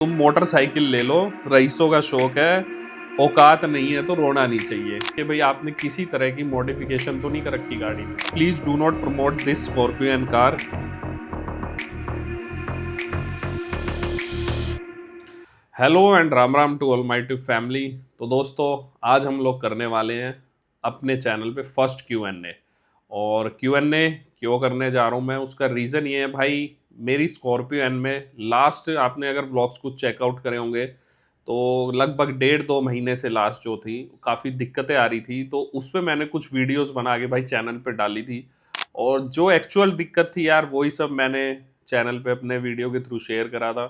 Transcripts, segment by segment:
तुम मोटरसाइकिल ले लो, रईसों का शौक है, औकात नहीं है तो रोना नहीं चाहिए कि भाई आपने किसी तरह की मॉडिफिकेशन तो नहीं कर रखी गाड़ी में। Please do not promote this Scorpio and car. Hello and Ram Ram to all my to family. तो दोस्तों, आज हम लोग करने वाले हैं अपने चैनल पे फर्स्ट Q&A। और Q&A क्यों करने जा रहा हूँ मैं, उसका रीज़न ये है भाई, मेरी स्कॉर्पियो एन में लास्ट आपने अगर व्लॉग्स कुछ चेकआउट करे होंगे तो लगभग 1.5-2 महीने से लास्ट जो थी काफ़ी दिक्कतें आ रही थी, तो उस पर मैंने कुछ वीडियोस बना के भाई चैनल पे डाली थी। और जो एक्चुअल दिक्कत थी यार, वही सब मैंने चैनल पे अपने वीडियो के थ्रू शेयर करा था।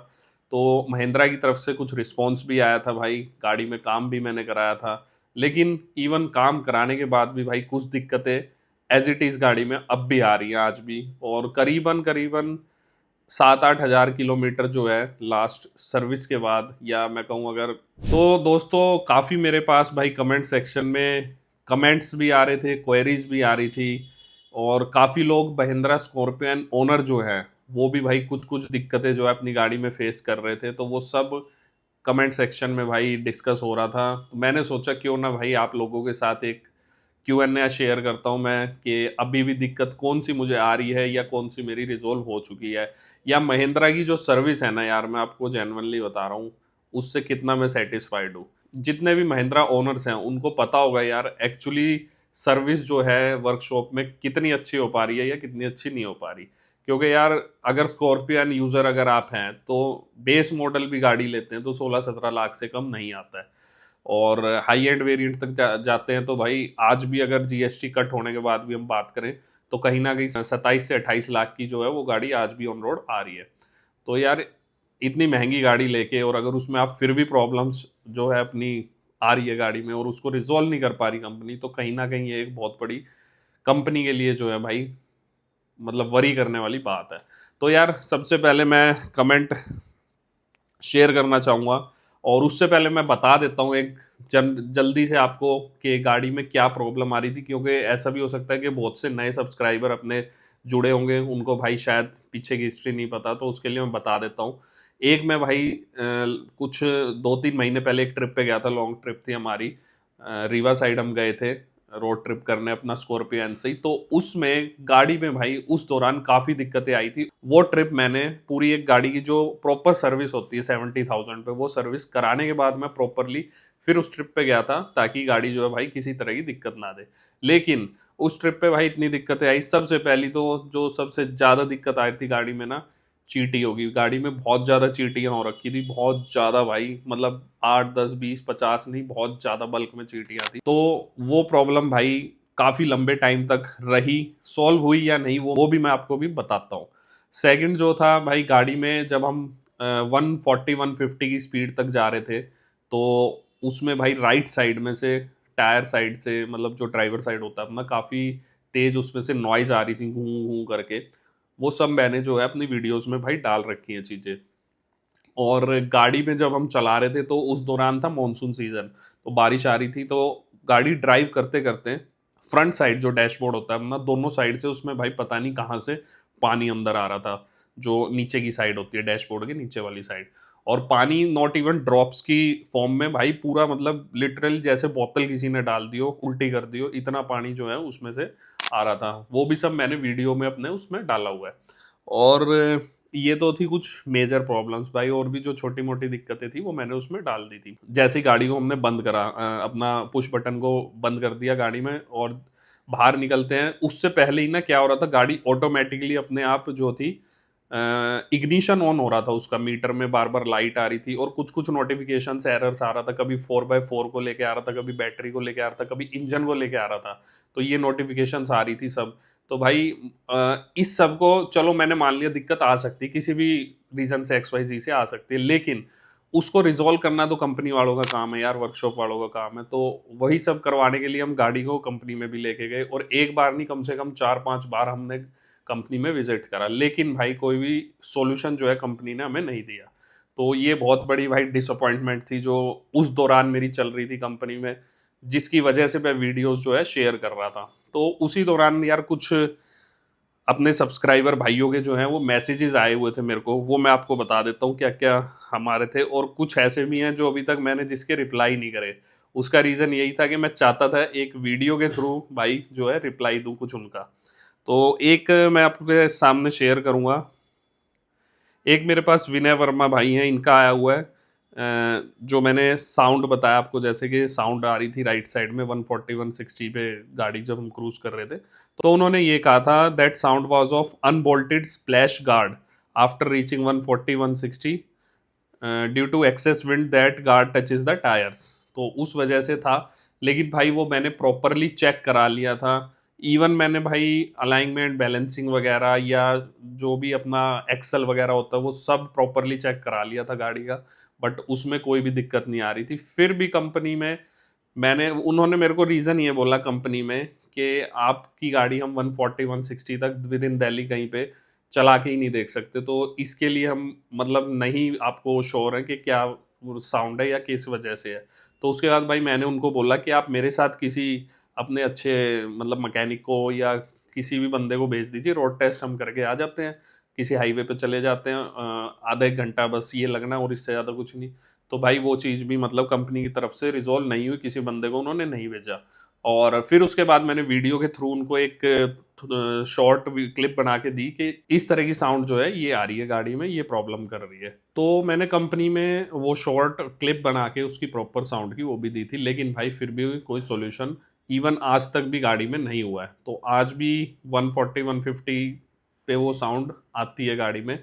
तो महिंद्रा की तरफ से कुछ रिस्पॉन्स भी आया था भाई, गाड़ी में काम भी मैंने कराया था। लेकिन इवन काम कराने के बाद भी भाई कुछ दिक्कतें एज इट इज़ गाड़ी में अब भी आ रही हैं आज भी। और करीबन करीबन 7-8 हज़ार किलोमीटर जो है लास्ट सर्विस के बाद, या मैं कहूँ अगर, तो दोस्तों काफ़ी मेरे पास भाई कमेंट सेक्शन में कमेंट्स भी आ रहे थे, क्वेरीज भी आ रही थी। और काफ़ी लोग महिंद्रा स्कॉर्पियन ओनर जो है वो भी भाई कुछ कुछ दिक्कतें जो है अपनी गाड़ी में फेस कर रहे थे, तो वो सब कमेंट सेक्शन में भाई डिस्कस हो रहा था। तो मैंने सोचा क्यों ना भाई आप लोगों के साथ एक Q&A शेयर करता हूँ मैं कि अभी भी दिक्कत कौन सी मुझे आ रही है या कौन सी मेरी रिजोल्व हो चुकी है, या महिंद्रा की जो सर्विस है ना यार, मैं आपको जेन्युइनली बता रहा हूँ उससे कितना मैं सेटिस्फाइड हूँ। जितने भी महिंद्रा ओनर्स हैं उनको पता होगा यार एक्चुअली सर्विस जो है वर्कशॉप में कितनी अच्छी हो पा रही है या कितनी अच्छी नहीं हो पा रही। क्योंकि यार अगर स्कॉर्पियन यूज़र अगर आप हैं तो बेस मॉडल भी गाड़ी लेते हैं तो 16-17 लाख से कम नहीं आता है। और हाई एंड वेरिएंट तक जाते हैं तो भाई आज भी अगर जीएसटी कट होने के बाद भी हम बात करें तो कहीं ना कहीं 27 से 28 लाख की जो है वो गाड़ी आज भी ऑन रोड आ रही है। तो यार इतनी महंगी गाड़ी लेके और अगर उसमें आप फिर भी प्रॉब्लम्स जो है अपनी आ रही है गाड़ी में और उसको रिजॉल्व नहीं कर पा रही कंपनी, तो कहीं ना कहीं ये एक बहुत बड़ी कंपनी के लिए जो है भाई मतलब वरी करने वाली बात है। तो यार सबसे पहले मैं कमेंट शेयर करना चाहूँगा, और उससे पहले मैं बता देता हूँ एक जल्दी से आपको कि गाड़ी में क्या प्रॉब्लम आ रही थी, क्योंकि ऐसा भी हो सकता है कि बहुत से नए सब्सक्राइबर अपने जुड़े होंगे, उनको भाई शायद पीछे की हिस्ट्री नहीं पता, तो उसके लिए मैं बता देता हूँ। एक मैं भाई कुछ 2-3 महीने पहले एक ट्रिप पे गया था, लॉन्ग ट्रिप थी हमारी, रीवा साइड हम गए थे रोड ट्रिप करने अपना स्कॉर्पियो एन से ही। तो उसमें गाड़ी में भाई उस दौरान काफ़ी दिक्कतें आई थी। वो ट्रिप मैंने पूरी एक गाड़ी की जो प्रॉपर सर्विस होती है 70,000 पे, वो सर्विस कराने के बाद मैं प्रॉपरली फिर उस ट्रिप पे गया था ताकि गाड़ी जो है भाई किसी तरह की दिक्कत ना दे। लेकिन उस ट्रिप पे भाई इतनी दिक्कतें आई। सबसे पहली तो जो सबसे ज़्यादा दिक्कत आई थी गाड़ी में ना, चींटी होगी। गाड़ी में बहुत ज़्यादा चींटियाँ हो रखी थी, बहुत ज़्यादा भाई, मतलब 8, 10, 20, 50 नहीं, बहुत ज़्यादा बल्क में चींटियाँ थी। तो वो प्रॉब्लम भाई काफ़ी लंबे टाइम तक रही, सॉल्व हुई या नहीं वो भी मैं आपको भी बताता हूँ। सेकंड जो था भाई, गाड़ी में जब हम 140-150 की स्पीड तक जा रहे थे तो उसमें भाई राइट साइड में से, टायर साइड से, मतलब जो ड्राइवर साइड होता है अपना, काफ़ी तेज उसमें से नॉइज़ आ रही थी, गूं गूं करके। वो सब मैंने जो है अपनी वीडियोस में भाई डाल रखी हैं चीज़ें। और गाड़ी में जब हम चला रहे थे तो उस दौरान था मॉनसून सीजन, तो बारिश आ रही थी, तो गाड़ी ड्राइव करते करते फ्रंट साइड जो डैशबोर्ड होता है अपना, दोनों साइड से उसमें भाई पता नहीं कहाँ से पानी अंदर आ रहा था, जो नीचे की साइड होती है डैशबोर्ड के नीचे वाली साइड। और पानी नॉट इवन ड्रॉप्स की फॉर्म में भाई, पूरा मतलब लिटरली जैसे बोतल किसी ने डाल दी हो, उल्टी कर दी हो, इतना पानी जो है उसमें से आ रहा था। वो भी सब मैंने वीडियो में अपने उसमें डाला हुआ है। और ये तो थी कुछ मेजर प्रॉब्लम्स भाई, और भी जो छोटी मोटी दिक्कतें थी वो मैंने उसमें डाल दी थी। जैसे ही गाड़ी को हमने बंद करा, अपना पुश बटन को बंद कर दिया गाड़ी में और बाहर निकलते हैं, उससे पहले ही ना क्या हो रहा था, गाड़ी ऑटोमेटिकली अपने आप जो थी इग्निशन ऑन हो रहा था, उसका मीटर में बार बार लाइट आ रही थी और कुछ कुछ नोटिफिकेशन एरर्स आ रहा था। कभी 4x4 को लेके आ रहा था, कभी बैटरी को लेके आ रहा था, कभी इंजन को लेके आ रहा था। तो ये नोटिफिकेशंस आ रही थी सब। तो भाई इस सब को चलो मैंने मान लिया दिक्कत आ सकती है, किसी भी रीजन से XYZ से आ सकती है, लेकिन उसको रिजॉल्व करना तो कंपनी वालों का काम है यार, वर्कशॉप वालों का काम है। तो वही सब करवाने के लिए हम गाड़ी को कंपनी में भी लेके गए, और एक बार नहीं कम से कम 4-5 बार हमने कंपनी में विजिट करा, लेकिन भाई कोई भी सॉल्यूशन जो है कंपनी ने हमें नहीं दिया। तो ये बहुत बड़ी भाई डिसअपॉइंटमेंट थी जो उस दौरान मेरी चल रही थी कंपनी में, जिसकी वजह से मैं वीडियोस जो है शेयर कर रहा था। तो उसी दौरान यार कुछ अपने सब्सक्राइबर भाइयों के जो हैं वो मैसेजेस आए हुए थे मेरे को, वो मैं आपको बता देता हूँ क्या क्या हमारे थे। और कुछ ऐसे भी हैं जो अभी तक मैंने जिसके रिप्लाई नहीं करे। उसका रीज़न यही था कि मैं चाहता था एक वीडियो के थ्रू भाई जो है रिप्लाई दूँ कुछ उनका। तो एक मैं आपके सामने शेयर करूँगा। एक मेरे पास विनय वर्मा भाई हैं, इनका आया हुआ है। जो मैंने साउंड बताया आपको, जैसे कि साउंड आ रही थी राइट साइड में 140 160 पे गाड़ी जब हम क्रूज कर रहे थे, तो उन्होंने ये कहा था that sound was of unbolted splash guard after reaching 140 160 due to excess wind that guard touches the tyres. तो उस वजह से था। लेकिन भाई वो मैंने प्रॉपरली चेक करा लिया था। इवन मैंने भाई अलाइनमेंट बैलेंसिंग वगैरह या जो भी अपना एक्सल वगैरह होता है वो सब प्रॉपरली चेक करा लिया था गाड़ी का। बट उसमें कोई भी दिक्कत नहीं आ रही थी। फिर भी कंपनी में मैंने उन्होंने मेरे को रीज़न ये बोला कंपनी में कि आपकी गाड़ी हम 140 160 तक विद इन दिल्ली कहीं पे चला के ही नहीं देख सकते, तो इसके लिए हम मतलब नहीं आपको श्योर है कि क्या वो साउंड है या किस वजह से है। तो उसके बाद भाई मैंने उनको बोला कि आप मेरे साथ किसी अपने अच्छे मतलब मैकेनिक को या किसी भी बंदे को भेज दीजिए, रोड टेस्ट हम करके आ जाते हैं, किसी हाईवे पे चले जाते हैं, आधा एक घंटा बस ये लगना और इससे ज़्यादा कुछ नहीं। तो भाई वो चीज़ भी मतलब कंपनी की तरफ से रिजॉल्व नहीं हुई, किसी बंदे को उन्होंने नहीं भेजा। और फिर उसके बाद मैंने वीडियो के थ्रू उनको एक शॉर्ट क्लिप बना के दी कि इस तरह की साउंड जो है ये आ रही है गाड़ी में, ये प्रॉब्लम कर रही है। तो मैंने कंपनी में वो शॉर्ट क्लिप बना के उसकी प्रॉपर साउंड की वो भी दी थी, लेकिन भाई फिर भी कोई सॉल्यूशन इवन आज तक भी गाड़ी में नहीं हुआ है। तो आज भी 140 150 पे वो साउंड आती है गाड़ी में।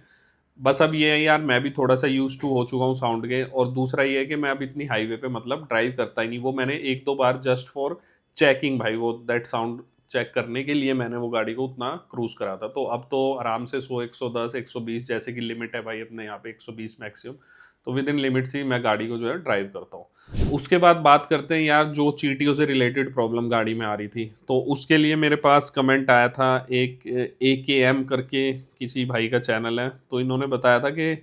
बस अब ये है यार, मैं भी थोड़ा सा यूज टू हो चुका हूँ साउंड के, और दूसरा ये है कि मैं अब इतनी हाईवे पे मतलब ड्राइव करता ही नहीं। वो मैंने एक दो बार जस्ट फॉर चेकिंग भाई, वो दैट साउंड चेक करने के लिए मैंने वो गाड़ी को उतना क्रूज करा था। तो अब तो आराम से 100 110 120 जैसे कि लिमिट है भाई अपने यहाँ पे 120 मैक्सिमम, तो विद इन लिमिट से ही मैं गाड़ी को जो है ड्राइव करता हूँ। उसके बाद बात करते हैं यार जो चीटियों से रिलेटेड प्रॉब्लम गाड़ी में आ रही थी, तो उसके लिए मेरे पास कमेंट आया था। एक AKM करके किसी भाई का चैनल है, तो इन्होंने बताया था कि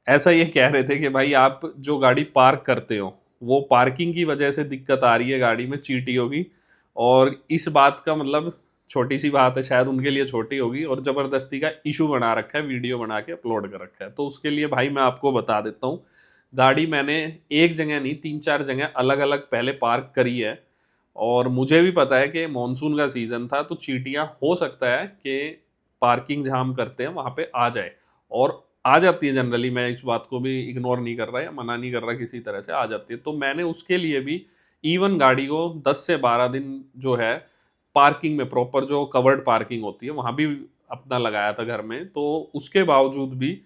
ऐसा ये कह रहे थे कि भाई आप जो गाड़ी पार्क करते हो वो पार्किंग की वजह से दिक्कत आ रही है गाड़ी में, चीटी होगी। और इस बात का मतलब छोटी सी बात है, शायद उनके लिए छोटी होगी, और ज़बरदस्ती का इशू बना रखा है, वीडियो बना के अपलोड कर रखा है। तो उसके लिए भाई मैं आपको बता देता हूँ, गाड़ी मैंने एक जगह नहीं 3 4 जगह अलग अलग पहले पार्क करी है। और मुझे भी पता है कि मानसून का सीज़न था, तो चींटियाँ हो सकता है कि पार्किंग जहाँ हम करते हैं वहाँ पे आ जाए, और आ जाती है जनरली। मैं इस बात को भी इग्नोर नहीं कर रहा या मना नहीं कर रहा, किसी तरह से आ जाती है। तो मैंने उसके लिए भी इवन गाड़ी को 10 से 12 दिन जो है पार्किंग में, प्रॉपर जो कवर्ड पार्किंग होती है वहाँ भी अपना लगाया था घर में, तो उसके बावजूद भी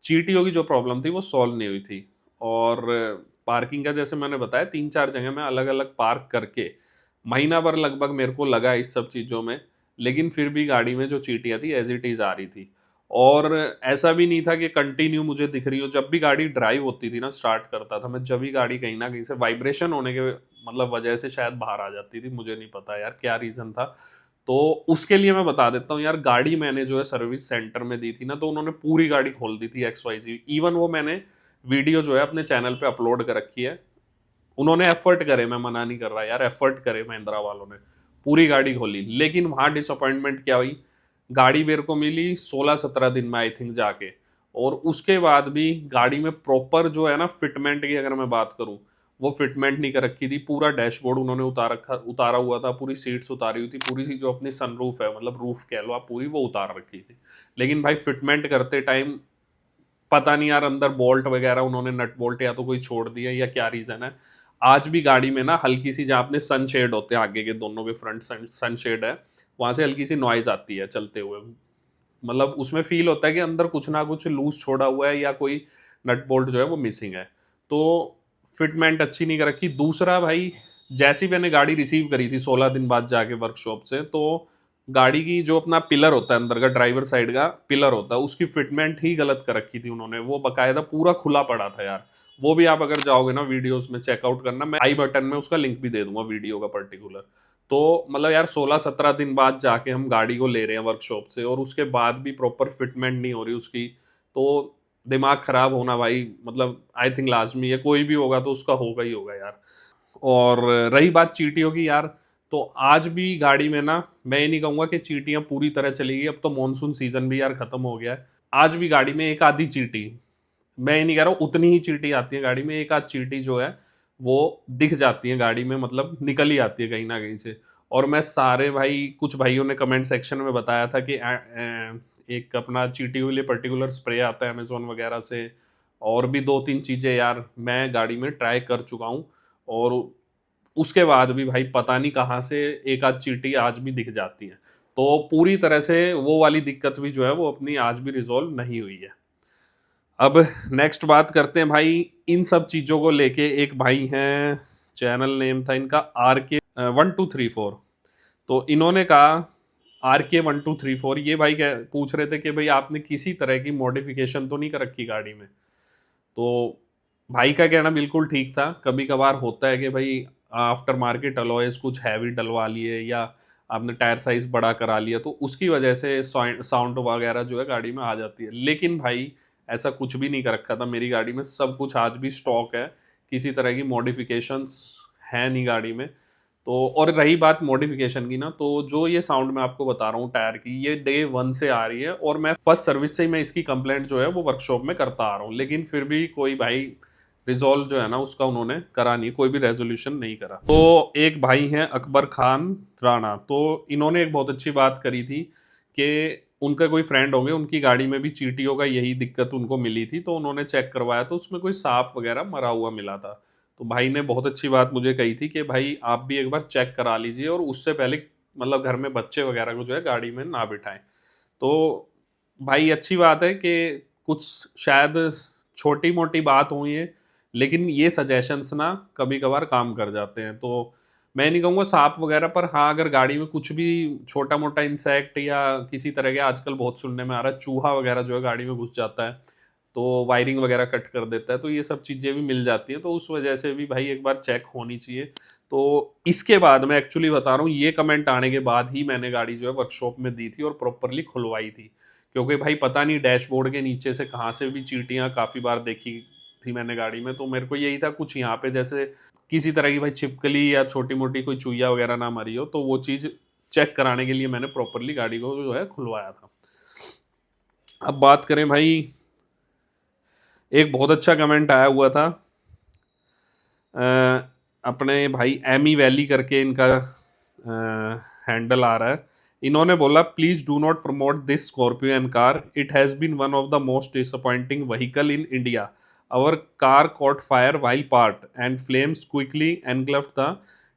चींटियों की जो प्रॉब्लम थी वो सॉल्व नहीं हुई थी। और पार्किंग का जैसे मैंने बताया 3 4 जगह मैं अलग अलग पार्क करके महीना भर लगभग मेरे को लगा इस सब चीज़ों में, लेकिन फिर भी गाड़ी में जो चींटियाँ थी एज इट इज़ आ रही थी। और ऐसा भी नहीं था कि कंटिन्यू मुझे दिख रही हो, जब भी गाड़ी ड्राइव होती थी ना, स्टार्ट करता था मैं, जब भी गाड़ी कहीं ना कहीं से वाइब्रेशन होने के मतलब वजह से शायद बाहर आ जाती थी, मुझे नहीं पता यार क्या रीज़न था। तो उसके लिए मैं बता देता हूँ यार, गाड़ी मैंने जो है सर्विस सेंटर में दी थी ना, तो उन्होंने पूरी गाड़ी खोल दी थी XYZ। इवन वो मैंने वीडियो जो है अपने चैनल पे अपलोड कर रखी है। उन्होंने एफर्ट करे, मैं मना नहीं कर रहा यार, एफर्ट करे महिंद्रा वालों ने, पूरी गाड़ी खोली। लेकिन वहाँ डिसअपॉइंटमेंट क्या हुई, गाड़ी मेरे को मिली 16 17 दिन में आई थिंक जाके। और उसके बाद भी गाड़ी में प्रॉपर जो है ना फिटमेंट की अगर मैं बात करूँ, वो फिटमेंट नहीं कर रखी थी। पूरा डैशबोर्ड उन्होंने उतारा हुआ था, पूरी सीट्स उतारी हुई थी, पूरी सी जो अपनी सनरूफ है मतलब रूफ कह लो आप, पूरी वो उतार रखी थी। लेकिन भाई फिटमेंट करते टाइम पता नहीं यार अंदर बोल्ट वगैरह उन्होंने नट बोल्ट या तो कोई छोड़ दिया या क्या रीज़न है। आज भी गाड़ी में ना हल्की सी, जहाँ अपने सनशेड होते हैं आगे के दोनों के फ्रंट सनशेड है, वहाँ से हल्की सी नॉइज आती है चलते हुए। मतलब उसमें फील होता है कि अंदर कुछ ना कुछ लूज छोड़ा हुआ है या कोई नट बोल्ट जो है वो मिसिंग है। तो फिटमेंट अच्छी नहीं कर रखी। दूसरा भाई, जैसी मैंने गाड़ी रिसीव करी थी 16 दिन बाद जाके वर्कशॉप से, तो गाड़ी की जो अपना पिलर होता है अंदर का, ड्राइवर साइड का पिलर होता है, उसकी फिटमेंट ही गलत कर रखी थी उन्होंने। वो बकायदा पूरा खुला पड़ा था यार। वो भी आप अगर जाओगे ना वीडियोस में चेकआउट करना, मैं आई बटन में उसका लिंक भी दे दूंगा वीडियो का पर्टिकुलर। तो मतलब यार 16 17 दिन बाद जाके हम गाड़ी को ले रहे हैं वर्कशॉप से, और उसके बाद भी प्रॉपर फिटमेंट नहीं हो रही उसकी, तो दिमाग खराब होना भाई मतलब आई थिंक लाजमी है। कोई भी होगा तो उसका होगा ही होगा यार। और रही बात चींटियों की यार, तो आज भी गाड़ी में ना, मैं ये नहीं कहूँगा कि चींटियाँ पूरी तरह चली गई, अब तो मानसून सीजन भी यार ख़त्म हो गया है। आज भी गाड़ी में एक आधी चींटी, मैं ये नहीं कह रहा हूँ उतनी ही चींटी आती है गाड़ी में, एक आध चींटी जो है वो दिख जाती है गाड़ी में, मतलब निकल ही आती है कहीं ना कहीं से। और मैं सारे भाई, कुछ भाइयों ने कमेंट सेक्शन में बताया था कि एक अपना चींटी के लिए पर्टिकुलर स्प्रे आता है अमेजोन वगैरह से, और भी दो तीन चीज़ें यार मैं गाड़ी में ट्राई कर चुका हूँ। और उसके बाद भी भाई पता नहीं कहाँ से एक आध चींटी आज भी दिख जाती है। तो पूरी तरह से वो वाली दिक्कत भी जो है वो अपनी आज भी रिजॉल्व नहीं हुई है। अब नेक्स्ट बात करते हैं भाई इन सब चीज़ों को लेके। एक भाई हैं, चैनल नेम था इनका RK1234। तो इन्होंने कहा RK1234, ये भाई पूछ रहे थे कि भाई आपने किसी तरह की मॉडिफिकेशन तो नहीं कर रखी गाड़ी में। तो भाई का कहना बिल्कुल ठीक था, कभी कभार होता है कि भाई आफ्टर मार्केट अलॉयज कुछ हैवी डलवा लिए, या आपने टायर साइज बड़ा करा लिया, तो उसकी वजह से साउंड वगैरह जो है गाड़ी में आ जाती है। लेकिन भाई ऐसा कुछ भी नहीं कर रखा था मेरी गाड़ी में, सब कुछ आज भी स्टॉक है, किसी तरह की मॉडिफिकेशंस है नहीं गाड़ी में। तो और रही बात मॉडिफिकेशन की ना, तो जो ये साउंड मैं आपको बता रहा हूँ टायर की, ये डे वन से आ रही है, और मैं फर्स्ट सर्विस से ही मैं इसकी कंप्लेंट जो है वो वर्कशॉप में करता आ रहा हूँ, लेकिन फिर भी कोई भाई रिजॉल्व जो है ना उसका उन्होंने करा नहीं, कोई भी रेजोल्यूशन नहीं करा। तो एक भाई हैं अकबर खान राणा, तो इन्होंने एक बहुत अच्छी बात करी थी कि उनका कोई फ्रेंड होंगे, उनकी गाड़ी में भी चींटियों का यही दिक्कत उनको मिली थी, तो उन्होंने चेक करवाया तो उसमें कोई सांप वगैरह मरा हुआ मिला था। तो भाई ने बहुत अच्छी बात मुझे कही थी कि भाई आप भी एक बार चेक करा लीजिए, और उससे पहले मतलब घर में बच्चे वगैरह को जो है गाड़ी में ना बिठाएं। तो भाई अच्छी बात है कि कुछ शायद छोटी मोटी बात हुई है, लेकिन ये सजेशंस ना कभी कभार काम कर जाते हैं। तो मैं नहीं कहूँगा सांप वगैरह पर, हाँ अगर गाड़ी में कुछ भी छोटा मोटा इंसेक्ट या किसी तरह के, आजकल बहुत सुनने में आ रहा है चूहा वगैरह जो है गाड़ी में घुस जाता है, तो वायरिंग वगैरह कट कर देता है, तो ये सब चीज़ें भी मिल जाती हैं, तो उस वजह से भी भाई एक बार चेक होनी चाहिए। तो इसके बाद मैं एक्चुअली बता रहा हूँ, ये कमेंट आने के बाद ही मैंने गाड़ी जो है वर्कशॉप में दी थी और प्रॉपरली खुलवाई थी, क्योंकि भाई पता नहीं डैशबोर्ड के नीचे से कहाँ से भी चींटियाँ काफ़ी बार देखी थी मैंने गाड़ी में। तो मेरे को यही था कुछ यहाँ पे जैसे किसी तरह की भाई छिपकली या छोटी मोटी कोई चुईया वगैरह ना मरी हो, तो वो चीज़ चेक कराने के लिए मैंने प्रॉपरली गाड़ी को जो है खुलवाया था। अब बात करें भाई, एक बहुत अच्छा कमेंट आया हुआ था, अपने भाई एमी वैली करके इनका हैंडल आ रहा है। इन्होंने बोला please do not promote this Scorpio and car, it has been one of the most disappointing vehicle in India. Our car caught fire while parked and flames quickly engulfed the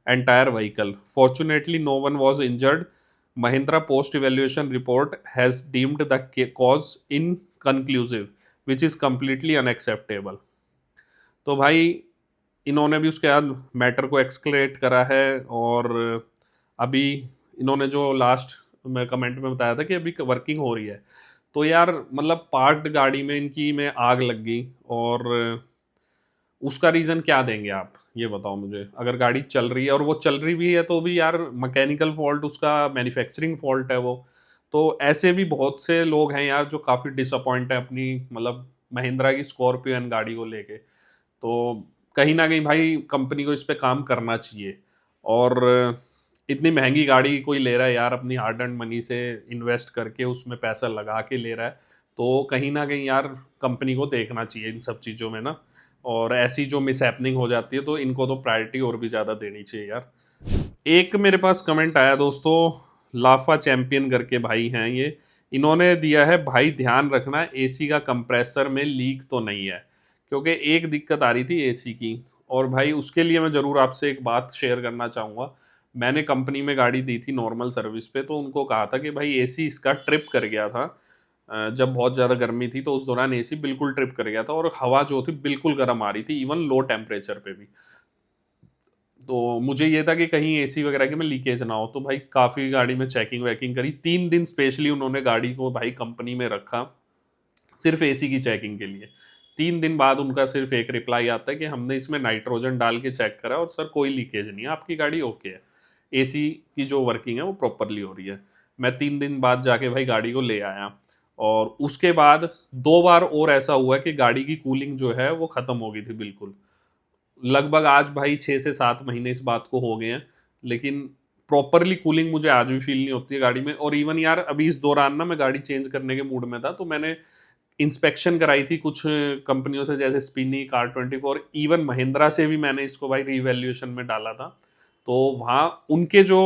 entire vehicle. Fortunately, no one was injured. Mahindra post evaluation report has deemed the cause inconclusive, which is completely unacceptable. तो भाई इन्होंने भी उसके बाद matter को escalate करा है, और अभी इन्होंने जो लास्ट में कमेंट में बताया था कि अभी वर्किंग हो रही है। तो यार मतलब पार्क्ड गाड़ी में इनकी में आग लग गई, और उसका रीज़न क्या देंगे आप, ये बताओ मुझे। अगर गाड़ी चल रही है और वो चल रही भी है तो भी यार मैकेनिकल फॉल्ट, उसका मैन्युफैक्चरिंग फॉल्ट है वो। तो ऐसे भी बहुत से लोग हैं यार जो काफ़ी डिसअपॉइंट है अपनी मतलब महिंद्रा की स्कॉर्पियो एन गाड़ी को लेके। तो कहीं ना कहीं भाई कंपनी को इस पे काम करना चाहिए। और इतनी महंगी गाड़ी कोई ले रहा है यार, अपनी हार्ड एंड मनी से इन्वेस्ट करके उसमें पैसा लगा के ले रहा है, तो कहीं ना कहीं यार कंपनी को देखना चाहिए इन सब चीज़ों में ना। और ऐसी जो मिस हैपनिंग हो जाती है तो इनको तो प्रायोरिटी और भी ज़्यादा देनी चाहिए यार। एक मेरे पास कमेंट आया दोस्तों, लाफा चैंपियन करके भाई हैं ये, इन्होंने दिया है भाई ध्यान रखना एसी का कंप्रेसर में लीक तो नहीं है, क्योंकि एक दिक्कत आ रही थी एसी की। और भाई उसके लिए मैं ज़रूर आपसे एक बात शेयर करना चाहूँगा। मैंने कंपनी में गाड़ी दी थी नॉर्मल सर्विस पे, तो उनको कहा था कि भाई एसी इसका ट्रिप कर गया था। जब बहुत ज़्यादा गर्मी थी तो उस दौरान एसी बिल्कुल ट्रिप कर गया था, और हवा जो थी बिल्कुल गर्म आ रही थी, इवन लो टेम्परेचर पे भी। तो मुझे ये था कि कहीं एसी वगैरह के में लीकेज ना हो, तो भाई काफ़ी गाड़ी में चेकिंग वैकिंग करी, 3 दिन स्पेशली उन्होंने गाड़ी को भाई कंपनी में रखा सिर्फ एसी की चेकिंग के लिए। 3 दिन बाद उनका सिर्फ एक रिप्लाई आता है कि हमने इसमें नाइट्रोजन डाल के चेक करा और सर कोई लीकेज नहीं है, आपकी गाड़ी ओके है, एसी की जो वर्किंग है वो प्रॉपरली हो रही है। मैं 3 दिन बाद जाके भाई गाड़ी को ले आया, और उसके बाद 2 बार और ऐसा हुआ कि गाड़ी की कूलिंग जो है वो ख़त्म हो गई थी बिल्कुल। लगभग आज भाई 6 से 7 महीने इस बात को हो गए हैं, लेकिन प्रॉपरली कूलिंग मुझे आज भी फील नहीं होती है गाड़ी में। और इवन यार अभी इस दौरान ना मैं गाड़ी चेंज करने के मूड में था, तो मैंने इंस्पेक्शन कराई थी कुछ कंपनियों से, जैसे स्पिनी, कार 24, इवन महिंद्रा से भी मैंने इसको भाई रीवैल्यूएशन में डाला था। तो वहाँ उनके जो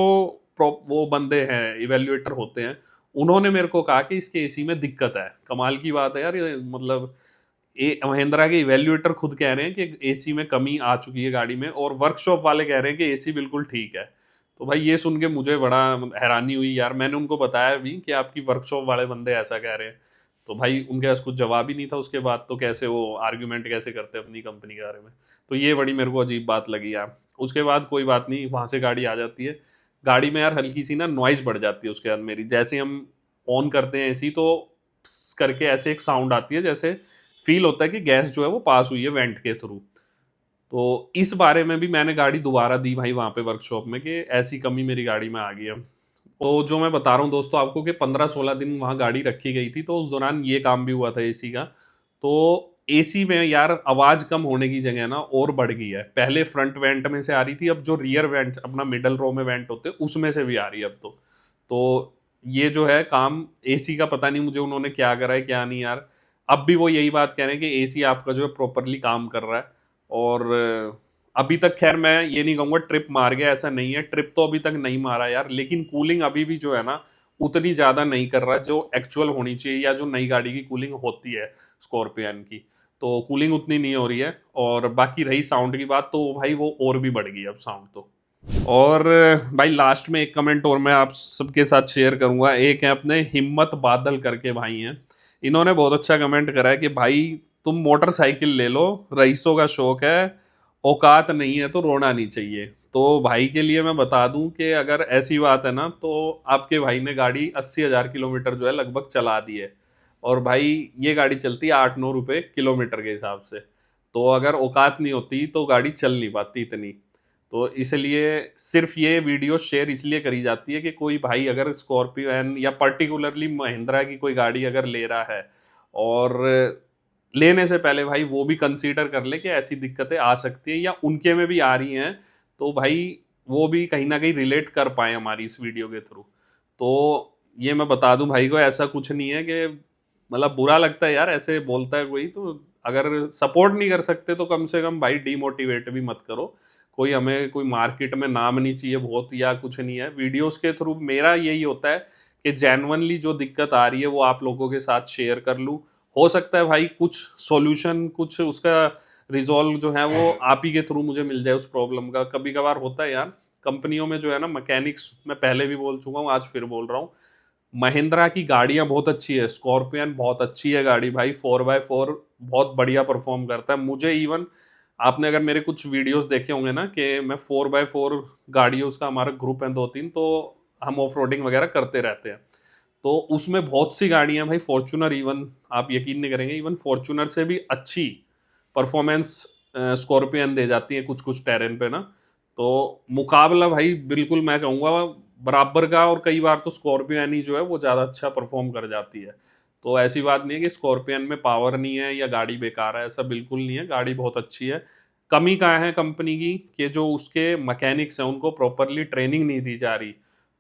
वो बंदे हैं, इवेल्युएटर होते हैं, उन्होंने मेरे को कहा कि इसके एसी में दिक्कत है। कमाल की बात है यार, ये मतलब महिंद्रा के इवेल्युएटर खुद कह रहे हैं कि एसी में कमी आ चुकी है गाड़ी में, और वर्कशॉप वाले कह रहे हैं कि एसी बिल्कुल ठीक है। तो भाई ये सुन के मुझे बड़ा हैरानी हुई यार। मैंने उनको बताया भी कि आपकी वर्कशॉप वाले बंदे ऐसा कह रहे हैं, तो भाई उनके पास कुछ जवाब ही नहीं था उसके बाद, तो कैसे वो आर्ग्यूमेंट कैसे करते अपनी कंपनी के बारे में। तो ये बड़ी मेरे को अजीब बात लगी यार। उसके बाद कोई बात नहीं, वहाँ से गाड़ी आ जाती है। गाड़ी में यार हल्की सी ना नॉइज़ बढ़ जाती है उसके बाद मेरी, जैसे हम ऑन करते हैं एसी तो प्स करके ऐसे एक साउंड आती है, जैसे फील होता है कि गैस जो है वो पास हुई है वेंट के थ्रू। तो इस बारे में भी मैंने गाड़ी दोबारा दी भाई वहाँ पे वर्कशॉप में, कि ऐसी कमी मेरी गाड़ी में आ गई है। तो जो मैं बता रहा हूँ दोस्तों आपको कि 15-16 दिन वहाँ गाड़ी रखी गई थी, तो उस दौरान ये काम भी हुआ था एसी का। तो एसी में यार आवाज़ कम होने की जगह ना और बढ़ गई है। पहले फ्रंट वेंट में से आ रही थी, अब जो रियर वेंट अपना मिडल रो में वेंट होते उसमें से भी आ रही है अब तो ये जो है काम एसी का, पता नहीं मुझे उन्होंने क्या करा है क्या नहीं यार। अब भी वो यही बात कह रहे हैं कि एसी आपका जो है प्रॉपरली काम कर रहा है। और अभी तक खैर मैं ये नहीं कहूँगा ट्रिप मार गया, ऐसा नहीं है, ट्रिप तो अभी तक नहीं मारा यार, लेकिन कूलिंग अभी भी जो है ना उतनी ज़्यादा नहीं कर रहा जो एक्चुअल होनी चाहिए, या जो नई गाड़ी की कूलिंग होती है स्कॉर्पियन की। तो कूलिंग उतनी नहीं हो रही है। और बाकी रही साउंड की बात, तो भाई वो और भी बढ़ गई अब साउंड तो। और भाई लास्ट में एक कमेंट और मैं आप सबके साथ शेयर करूंगा। एक है अपने हिम्मत बादल करके भाई हैं, इन्होंने बहुत अच्छा कमेंट करा है कि भाई तुम मोटरसाइकिल ले लो, रईसों का शौक है, औकात नहीं है तो रोना नहीं चाहिए। तो भाई के लिए मैं बता दूं कि अगर ऐसी बात है ना, तो आपके भाई ने गाड़ी 80,000 किलोमीटर जो है लगभग चला दी है। और भाई ये गाड़ी चलती है 8-9 रुपये किलोमीटर के हिसाब से। तो अगर औकात नहीं होती तो गाड़ी चल नहीं पाती इतनी। तो इसलिए सिर्फ ये वीडियो शेयर इसलिए करी जाती है कि कोई भाई अगर स्कॉर्पियो या पर्टिकुलरली महिंद्रा की कोई गाड़ी अगर ले रहा है, और लेने से पहले भाई वो भी कंसीडर कर ले कि ऐसी दिक्कतें आ सकती है या उनके में भी आ रही हैं, तो भाई वो भी कहीं ना कहीं रिलेट कर पाए हमारी इस वीडियो के थ्रू। तो ये मैं बता दूं भाई को, ऐसा कुछ नहीं है कि मतलब बुरा लगता है यार ऐसे बोलता है कोई, तो अगर सपोर्ट नहीं कर सकते तो कम से कम भाई डीमोटिवेट भी मत करो। कोई हमें कोई मार्केट में नाम नहीं चाहिए बहुत या कुछ नहीं है। वीडियोस के थ्रू मेरा यही होता है कि जेन्युइनली जो दिक्कत आ रही है वो आप लोगों के साथ शेयर कर लूँ। हो सकता है भाई कुछ सॉल्यूशन, कुछ उसका रिजॉल्व जो है वो आप ही के थ्रू मुझे मिल जाए उस प्रॉब्लम का। कभी कभार होता है यार कंपनियों में जो है ना मैकेनिक्स, मैं पहले भी बोल चुका हूँ आज फिर बोल रहा हूँ, महिंद्रा की गाड़ियां बहुत अच्छी है, स्कॉर्पियन बहुत अच्छी है गाड़ी भाई, 4x4 बहुत बढ़िया परफॉर्म करता है। मुझे इवन आपने अगर मेरे कुछ वीडियोस देखे होंगे ना कि मैं 4x4 गाड़ियों का हमारा ग्रुप है 2-3, तो हम ऑफ रोडिंग वगैरह करते रहते हैं। तो उसमें बहुत सी गाड़ियां भाई, फॉर्च्यूनर इवन आप यकीन नहीं करेंगे, इवन फॉर्च्यूनर से भी अच्छी परफॉर्मेंस स्कॉर्पियन दे जाती है कुछ कुछ टेरेन पे ना। तो मुकाबला भाई बिल्कुल मैं कहूँगा बराबर का, और कई बार तो स्कॉर्पियन ही जो है वो ज़्यादा अच्छा परफॉर्म कर जाती है। तो ऐसी बात नहीं है कि स्कॉर्पियन में पावर नहीं है या गाड़ी बेकार है, ऐसा बिल्कुल नहीं है, गाड़ी बहुत अच्छी है। कमी कहाँ है कंपनी की कि जो उसके मैकेनिक्स हैं उनको प्रॉपरली ट्रेनिंग नहीं दी जा रही,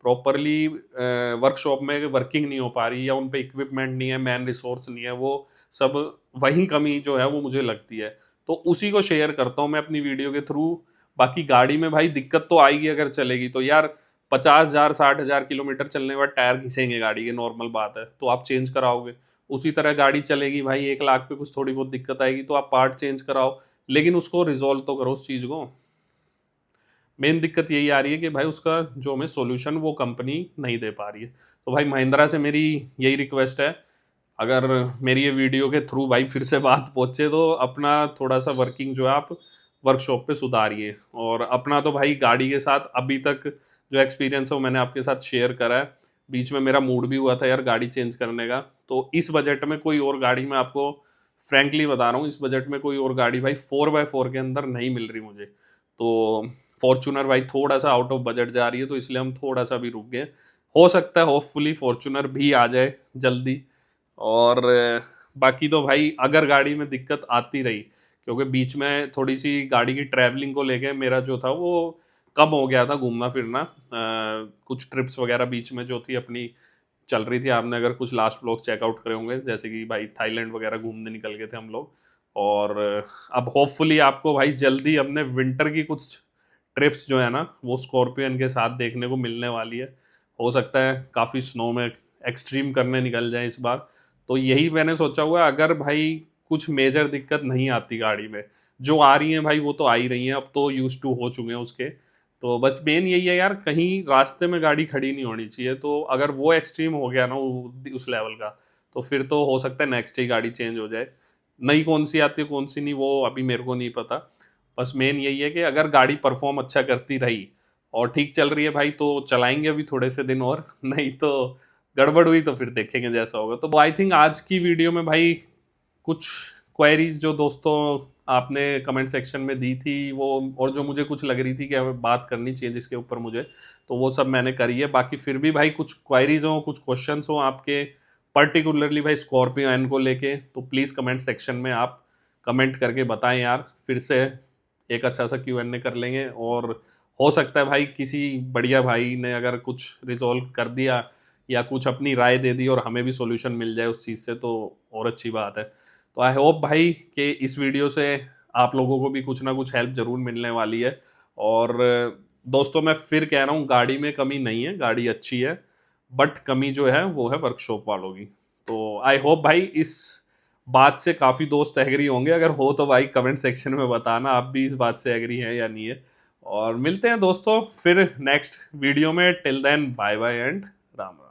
प्रॉपरली वर्कशॉप में वर्किंग नहीं हो पा रही, या उन पे इक्विपमेंट नहीं है, मैन रिसोर्स नहीं है, वो सब वही कमी जो है वो मुझे लगती है। तो उसी को शेयर करता हूँ मैं अपनी वीडियो के थ्रू। बाकी गाड़ी में भाई दिक्कत तो आएगी अगर चलेगी तो यार, 50,000 60,000 किलोमीटर चलने के बाद टायर घिसेंगे गाड़ी के, नॉर्मल बात है, तो आप चेंज कराओगे। उसी तरह गाड़ी चलेगी भाई 1 लाख पे कुछ थोड़ी बहुत दिक्कत आएगी तो आप पार्ट चेंज कराओ, लेकिन उसको रिजॉल्व तो करो उस चीज़ को। मेन दिक्कत यही आ रही है कि भाई उसका जो हमें सॉल्यूशन वो कंपनी नहीं दे पा रही है। तो भाई महिंद्रा से मेरी यही रिक्वेस्ट है, अगर मेरी ये वीडियो के थ्रू भाई फिर से बात पहुँचे तो अपना थोड़ा सा वर्किंग जो है आप वर्कशॉप पे सुधारिए। और अपना तो भाई गाड़ी के साथ अभी तक जो एक्सपीरियंस है वो मैंने आपके साथ शेयर करा है। बीच में मेरा मूड भी हुआ था यार गाड़ी चेंज करने का, तो इस बजट में कोई और गाड़ी मैं आपको फ्रैंकली बता रहा हूँ, इस बजट में कोई और गाड़ी भाई 4x4 के अंदर नहीं मिल रही मुझे। तो फॉर्चूनर भाई थोड़ा सा आउट ऑफ बजट जा रही है, तो इसलिए हम थोड़ा सा भी रुक गए। हो सकता है होपफुली फॉर्चूनर भी आ जाए जल्दी। और बाकी तो भाई अगर गाड़ी में दिक्कत आती रही, क्योंकि बीच में थोड़ी सी गाड़ी की ट्रैवलिंग को लेके मेरा जो था वो कम हो गया था घूमना फिरना। कुछ ट्रिप्स वगैरह बीच में जो थी अपनी चल रही थी, आपने अगर कुछ लास्ट व्लॉग चेकआउट करे होंगे, जैसे कि भाई थाईलैंड वगैरह घूमने निकल गए थे हम लोग। और अब होपफुली आपको भाई जल्दी अपने विंटर की कुछ ट्रिप्स जो है ना वो स्कॉर्पियन के साथ देखने को मिलने वाली है। हो सकता है काफ़ी स्नो में एक्सट्रीम करने निकल जाए इस बार। तो यही मैंने सोचा हुआ है, अगर भाई कुछ मेजर दिक्कत नहीं आती गाड़ी में, जो आ रही हैं भाई वो तो आ ही रही हैं, अब तो यूज टू हो चुके हैं उसके। तो बस मेन यही है यार, कहीं रास्ते में गाड़ी खड़ी नहीं होनी चाहिए। तो अगर वो एक्सट्रीम हो गया ना उस लेवल का, तो फिर तो हो सकता है नेक्स्ट ही गाड़ी चेंज हो जाए। नई कौन सी आती है कौन सी नहीं वो अभी मेरे को नहीं पता। बस मेन यही है कि अगर गाड़ी परफॉर्म अच्छा करती रही और ठीक चल रही है भाई, तो चलाएंगे अभी थोड़े से दिन और नहीं तो गड़बड़ हुई तो फिर देखेंगे जैसा होगा। तो आई थिंक आज की वीडियो में भाई कुछ क्वेरीज जो दोस्तों आपने कमेंट सेक्शन में दी थी वो, और जो मुझे कुछ लग रही थी कि हमें बात करनी चाहिए जिसके ऊपर मुझे, तो वो सब मैंने करी है। बाकी फिर भी भाई कुछ क्वेरीज हो, कुछ क्वेश्चंस हो आपके पर्टिकुलरली भाई स्कॉर्पियो एन को लेके, तो प्लीज़ कमेंट सेक्शन में आप कमेंट करके बताएं यार। फिर से एक अच्छा सा Q&A कर लेंगे, और हो सकता है भाई किसी बढ़िया भाई ने अगर कुछ रिजॉल्व कर दिया या कुछ अपनी राय दे दी और हमें भी सॉल्यूशन मिल जाए उस चीज़ से, तो और अच्छी बात है। तो आई होप भाई कि इस वीडियो से आप लोगों को भी कुछ ना कुछ हेल्प ज़रूर मिलने वाली है। और दोस्तों मैं फिर कह रहा हूँ, गाड़ी में कमी नहीं है, गाड़ी अच्छी है, बट कमी जो है वो है वर्कशॉप वालों की। तो आई होप भाई इस बात से काफ़ी दोस्त एग्री होंगे, अगर हो तो भाई कमेंट सेक्शन में बताना आप भी इस बात से एग्री हैं या नहीं है। और मिलते हैं दोस्तों फिर नेक्स्ट वीडियो में। Till then bye bye and Ram Ram.